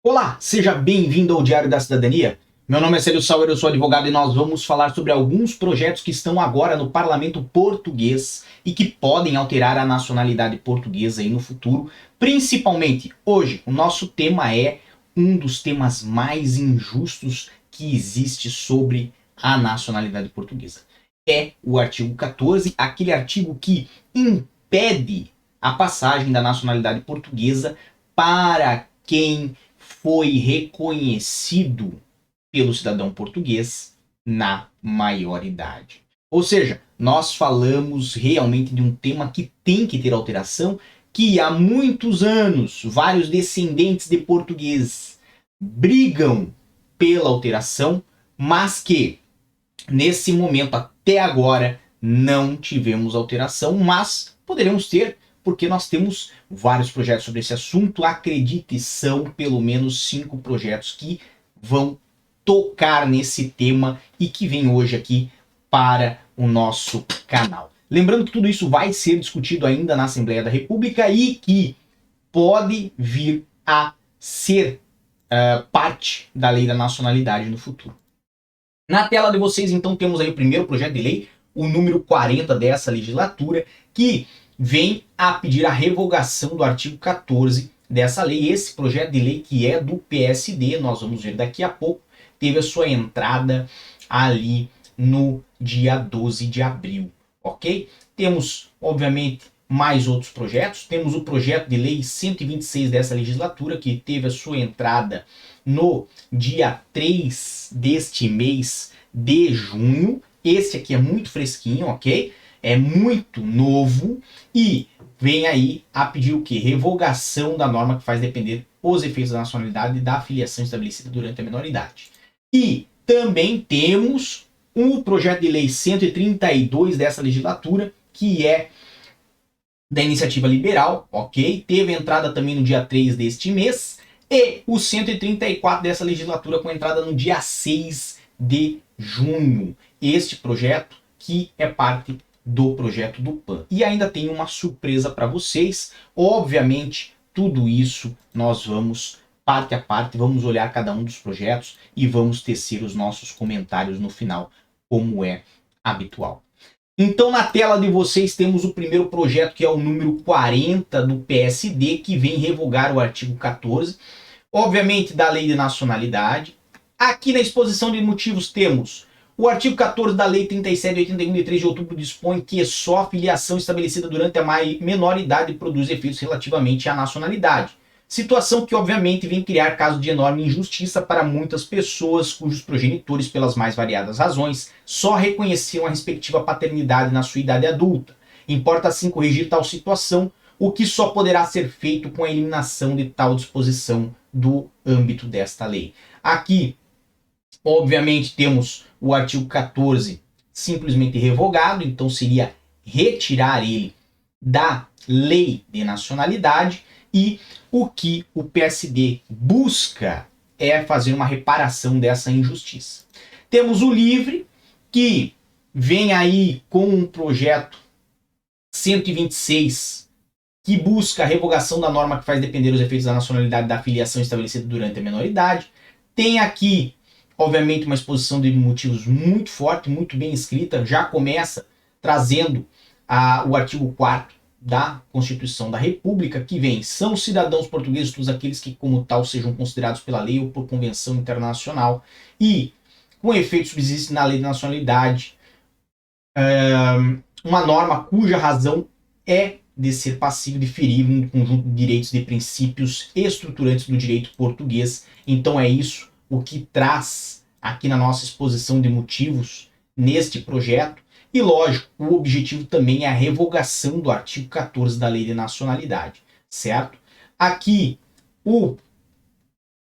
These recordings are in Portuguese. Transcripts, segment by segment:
Olá, seja bem-vindo ao Diário da Cidadania. Meu nome é Célio Sauer, eu sou advogado e nós vamos falar sobre alguns projetos que estão agora no parlamento português e que podem alterar a nacionalidade portuguesa aí no futuro. Principalmente hoje, o nosso tema é um dos temas mais injustos que existe sobre a nacionalidade portuguesa. É o artigo 14, aquele artigo que impede a passagem da nacionalidade portuguesa para quem foi reconhecido pelo cidadão português na maioridade. Ou seja, nós falamos realmente de um tema que tem que ter alteração, que há muitos anos vários descendentes de portugueses brigam pela alteração, mas que nesse momento até agora não tivemos alteração, mas poderemos ter porque nós temos vários projetos sobre esse assunto. Acredite, são pelo menos 5 projetos que vão tocar nesse tema e que vem hoje aqui para o nosso canal. Lembrando que tudo isso vai ser discutido ainda na Assembleia da República e que pode vir a ser parte da lei da nacionalidade no futuro. Na tela de vocês, então, temos aí o primeiro projeto de lei, o número 40 dessa legislatura, que vem a pedir a revogação do artigo 14 dessa lei. Esse projeto de lei, que é do PSD, nós vamos ver daqui a pouco, teve a sua entrada ali no dia 12 de abril, ok? Temos, obviamente, mais outros projetos. Temos o projeto de lei 126 dessa legislatura, que teve a sua entrada no dia 3 deste mês de junho. Esse aqui é muito fresquinho, ok? É muito novo e vem aí a pedir o quê? Revogação da norma que faz depender os efeitos da nacionalidade da filiação estabelecida durante a menoridade. E também temos o projeto de lei 132 dessa legislatura, que é da iniciativa liberal, ok? Teve entrada também no dia 3 deste mês. E o 134 dessa legislatura com entrada no dia 6 de junho. Este projeto que é parte do projeto do PAN. E ainda tem uma surpresa para vocês. Obviamente, tudo isso nós vamos parte a parte, vamos olhar cada um dos projetos e vamos tecer os nossos comentários no final, como é habitual. Então, na tela de vocês temos o primeiro projeto, que é o número 40 do PSD, que vem revogar o artigo 14, obviamente, da Lei de Nacionalidade. Aqui na exposição de motivos temos o artigo 14 da Lei 37/81 de 3 de outubro dispõe que só a filiação estabelecida durante a menoridade produz efeitos relativamente à nacionalidade. Situação que, obviamente, vem criar caso de enorme injustiça para muitas pessoas cujos progenitores, pelas mais variadas razões, só reconheceram a respectiva paternidade na sua idade adulta. Importa, assim, corrigir tal situação, o que só poderá ser feito com a eliminação de tal disposição do âmbito desta lei. Aqui, obviamente, temos o artigo 14 simplesmente revogado, então seria retirar ele da lei de nacionalidade, e o que o PSD busca é fazer uma reparação dessa injustiça. Temos o LIVRE, que vem aí com um projeto 126, que busca a revogação da norma que faz depender os efeitos da nacionalidade da filiação estabelecida durante a menoridade. Tem aqui, obviamente, uma exposição de motivos muito forte, muito bem escrita, já começa trazendo o artigo 4º da Constituição da República, que vem: são cidadãos portugueses todos aqueles que, como tal, sejam considerados pela lei ou por convenção internacional e, com efeito, subsiste na lei de nacionalidade uma norma cuja razão é de ser passivo de ferir um conjunto de direitos e de princípios estruturantes do direito português. Então é isso o que traz aqui na nossa exposição de motivos neste projeto. E, lógico, o objetivo também é a revogação do artigo 14 da Lei de Nacionalidade, certo? Aqui, o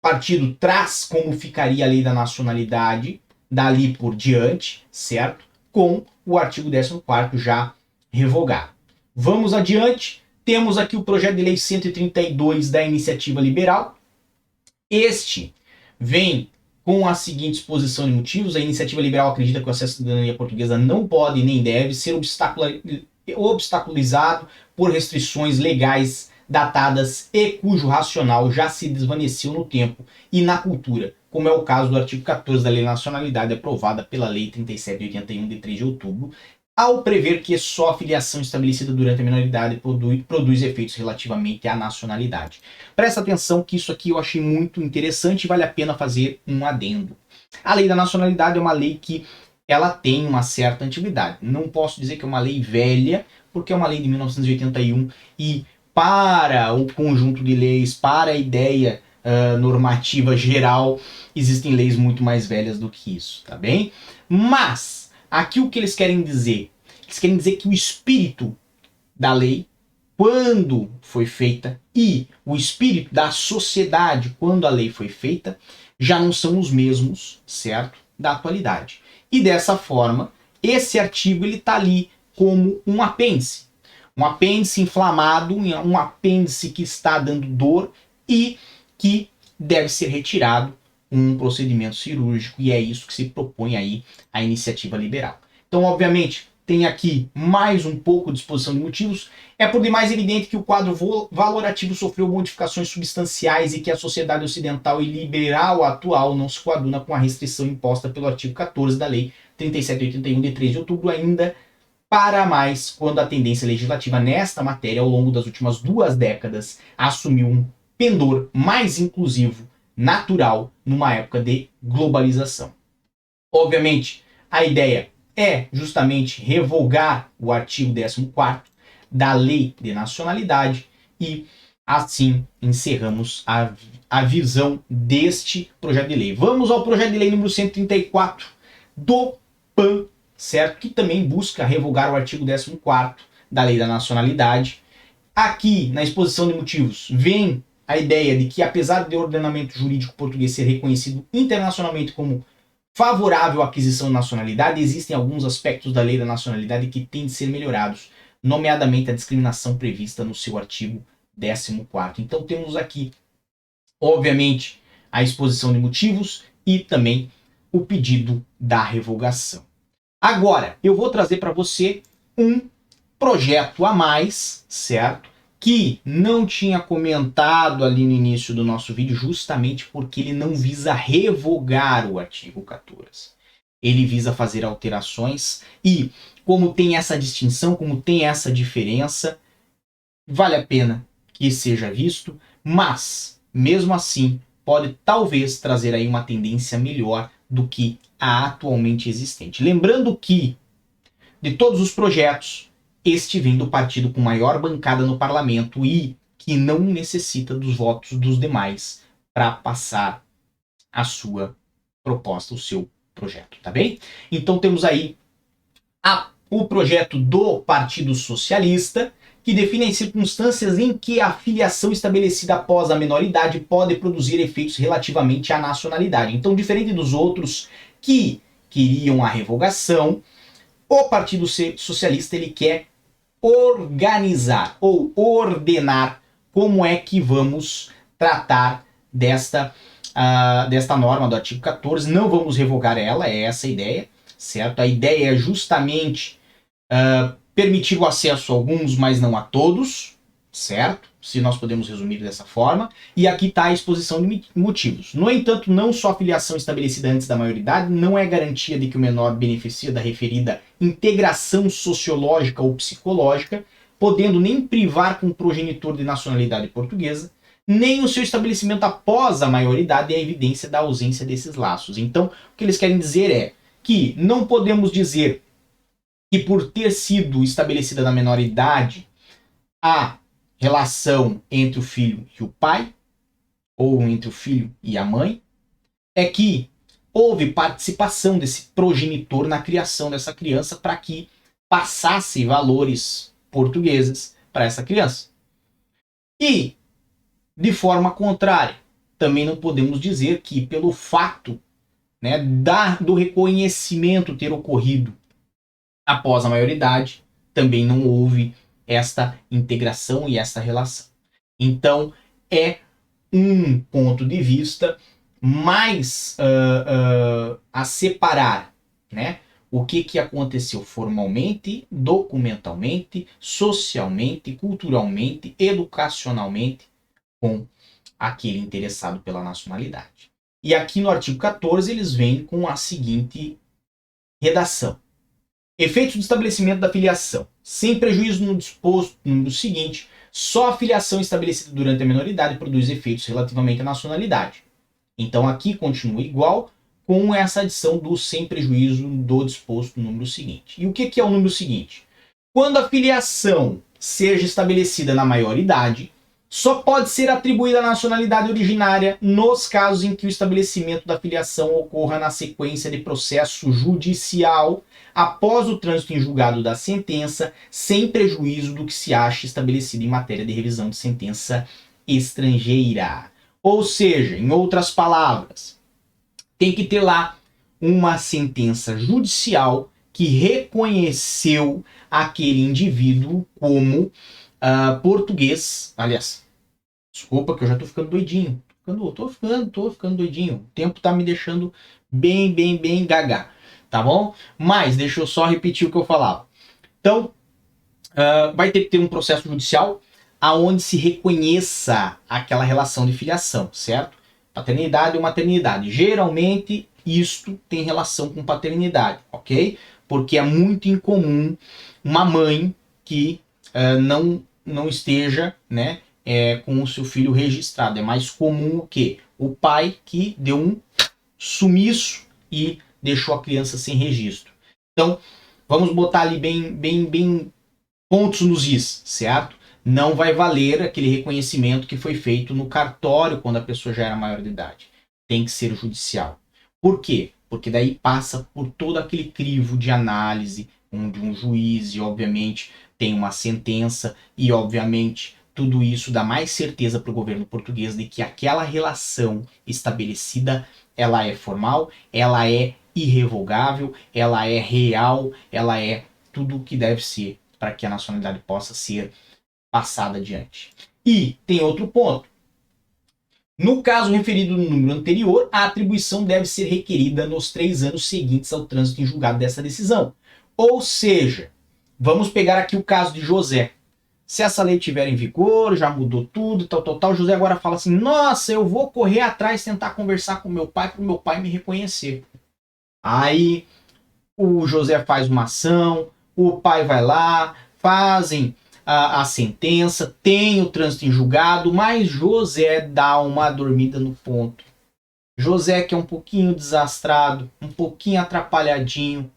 partido traz como ficaria a Lei da Nacionalidade dali por diante, certo? Com o artigo 14º já revogado. Vamos adiante. Temos aqui o projeto de lei 132 da Iniciativa Liberal. Este vem com a seguinte exposição de motivos: a Iniciativa Liberal acredita que o acesso à cidadania portuguesa não pode nem deve ser obstaculizado por restrições legais datadas e cujo racional já se desvaneceu no tempo e na cultura, como é o caso do artigo 14 da Lei da Nacionalidade aprovada pela Lei 3781 de 3 de outubro, ao prever que só a filiação estabelecida durante a minoridade produz efeitos relativamente à nacionalidade. Presta atenção que isso aqui eu achei muito interessante e vale a pena fazer um adendo. A Lei da Nacionalidade é uma lei que ela tem uma certa antiguidade. Não posso dizer que é uma lei velha, porque é uma lei de 1981 e para o conjunto de leis, para a ideia normativa geral, existem leis muito mais velhas do que isso, tá bem? Mas, aqui o que eles querem dizer? Eles querem dizer que o espírito da lei, quando foi feita, e o espírito da sociedade, quando a lei foi feita, já não são os mesmos, certo? Da atualidade. E dessa forma, esse artigo ele está ali como um apêndice. Um apêndice inflamado, um apêndice que está dando dor e que deve ser retirado um procedimento cirúrgico, e é isso que se propõe aí a iniciativa liberal. Então, obviamente, tem aqui mais um pouco de exposição de motivos. É por demais evidente que o quadro valorativo sofreu modificações substanciais e que a sociedade ocidental e liberal atual não se coaduna com a restrição imposta pelo artigo 14 da Lei 3781 de 3 de outubro, ainda para mais quando a tendência legislativa nesta matéria ao longo das últimas 2 décadas assumiu um pendor mais inclusivo, natural, numa época de globalização. Obviamente, a ideia é justamente revogar o artigo 14º da Lei de Nacionalidade e assim encerramos a visão deste projeto de lei. Vamos ao projeto de lei número 134 do PAN, certo? Que também busca revogar o artigo 14º da Lei da Nacionalidade. Aqui, na exposição de motivos, vem a ideia de que, apesar do ordenamento jurídico português ser reconhecido internacionalmente como favorável à aquisição de nacionalidade, existem alguns aspectos da Lei da Nacionalidade que têm de ser melhorados, nomeadamente a discriminação prevista no seu artigo 14º. Então temos aqui, obviamente, a exposição de motivos e também o pedido da revogação. Agora, eu vou trazer para você um projeto a mais, certo? Que não tinha comentado ali no início do nosso vídeo, justamente porque ele não visa revogar o artigo 14. Ele visa fazer alterações e, como tem essa distinção, como tem essa diferença, vale a pena que seja visto, mas, mesmo assim, pode talvez trazer aí uma tendência melhor do que a atualmente existente. Lembrando que, de todos os projetos, este vem do partido com maior bancada no parlamento e que não necessita dos votos dos demais para passar a sua proposta, o seu projeto, tá bem? Então temos aí o projeto do Partido Socialista, que define as circunstâncias em que a filiação estabelecida após a menoridade pode produzir efeitos relativamente à nacionalidade. Então, diferente dos outros que queriam a revogação, o Partido Socialista ele quer organizar ou ordenar como é que vamos tratar desta norma do artigo 14. Não vamos revogar ela, é essa a ideia, certo? A ideia é justamente permitir o acesso a alguns, mas não a todos, certo? Se nós podemos resumir dessa forma. E aqui está a exposição de motivos. No entanto, não só a filiação estabelecida antes da maioridade não é garantia de que o menor beneficia da referida integração sociológica ou psicológica, podendo nem privar com o progenitor de nacionalidade portuguesa, nem o seu estabelecimento após a maioridade é a evidência da ausência desses laços. Então, o que eles querem dizer é que não podemos dizer que por ter sido estabelecida na menoridade a relação entre o filho e o pai, ou entre o filho e a mãe, é que houve participação desse progenitor na criação dessa criança para que passasse valores portugueses para essa criança. E, de forma contrária, também não podemos dizer que pelo fato, né, do reconhecimento ter ocorrido após a maioridade, também não houve esta integração e esta relação. Então, é um ponto de vista mais a separar, né, o que aconteceu formalmente, documentalmente, socialmente, culturalmente, educacionalmente com aquele interessado pela nacionalidade. E aqui no artigo 14 eles vêm com a seguinte redação. Efeitos do estabelecimento da filiação. Sem prejuízo no disposto no seguinte, só a filiação estabelecida durante a minoridade produz efeitos relativamente à nacionalidade. Então aqui continua igual com essa adição do sem prejuízo do disposto no número seguinte. E o que é o número seguinte? Quando a filiação seja estabelecida na maioridade, só pode ser atribuída a nacionalidade originária nos casos em que o estabelecimento da filiação ocorra na sequência de processo judicial após o trânsito em julgado da sentença, sem prejuízo do que se acha estabelecido em matéria de revisão de sentença estrangeira. Ou seja, em outras palavras, tem que ter lá uma sentença judicial que reconheceu aquele indivíduo como português. Aliás, desculpa que eu já tô ficando doidinho. Tô ficando doidinho. O tempo tá me deixando bem gaga. Tá bom? Mas deixa eu só repetir o que eu falava. Então, vai ter que ter um processo judicial aonde se reconheça aquela relação de filiação, certo? Paternidade ou maternidade. Geralmente, isto tem relação com paternidade, ok? Porque é muito incomum uma mãe que não esteja, né, com o seu filho registrado. É mais comum o quê? O pai que deu um sumiço e deixou a criança sem registro. Então, vamos botar ali bem pontos nos is, certo? Não vai valer aquele reconhecimento que foi feito no cartório quando a pessoa já era maior de idade. Tem que ser judicial. Por quê? Porque daí passa por todo aquele crivo de análise, onde um juiz, e obviamente tem uma sentença, e obviamente tudo isso dá mais certeza para o governo português de que aquela relação estabelecida, ela é formal, ela é irrevogável, ela é real, ela é tudo o que deve ser para que a nacionalidade possa ser passada adiante. E tem outro ponto. No caso referido no número anterior, a atribuição deve ser requerida nos 3 anos seguintes ao trânsito em julgado dessa decisão. Ou seja, vamos pegar aqui o caso de José. Se essa lei estiver em vigor, já mudou tudo, tal, José agora fala assim, nossa, eu vou correr atrás, tentar conversar com meu pai para o meu pai me reconhecer. Aí o José faz uma ação, o pai vai lá, fazem a sentença, tem o trânsito em julgado, mas José dá uma dormida no ponto. José, que é um pouquinho desastrado, um pouquinho atrapalhadinho,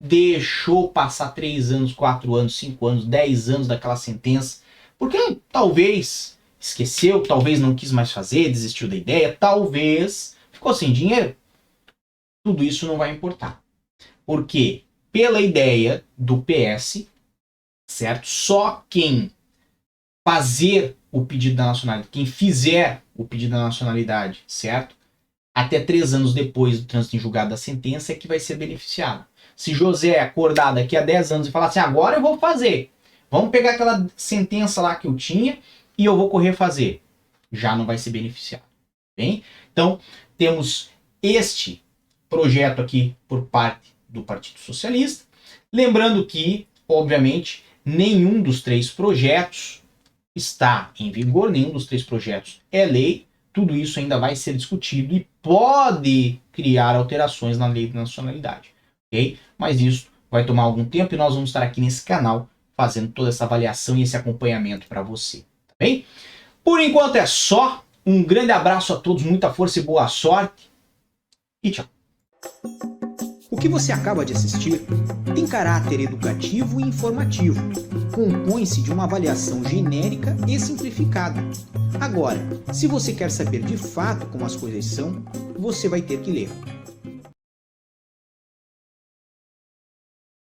deixou passar 3 anos, 4 anos, 5 anos, 10 anos daquela sentença, porque talvez esqueceu, talvez não quis mais fazer, desistiu da ideia, talvez ficou sem dinheiro. Tudo isso não vai importar. Porque, pela ideia do PS, certo? Só quem fazer o pedido da nacionalidade, quem fizer o pedido da nacionalidade, certo? Até 3 anos depois do trânsito em julgado da sentença é que vai ser beneficiado. Se José acordar daqui a 10 anos e falar assim, agora eu vou fazer, vamos pegar aquela sentença lá que eu tinha e eu vou correr fazer, já não vai ser beneficiado. Bem? Então, temos este projeto aqui por parte do Partido Socialista. Lembrando que, obviamente, nenhum dos 3 projetos está em vigor, nenhum dos 3 projetos é lei, tudo isso ainda vai ser discutido e pode criar alterações na lei de nacionalidade, ok? Mas isso vai tomar algum tempo e nós vamos estar aqui nesse canal fazendo toda essa avaliação e esse acompanhamento para você, tá bem? Por enquanto é só, um grande abraço a todos, muita força e boa sorte e tchau! O que você acaba de assistir tem caráter educativo e informativo. Compõe-se de uma avaliação genérica e simplificada. Agora, se você quer saber de fato como as coisas são, você vai ter que ler.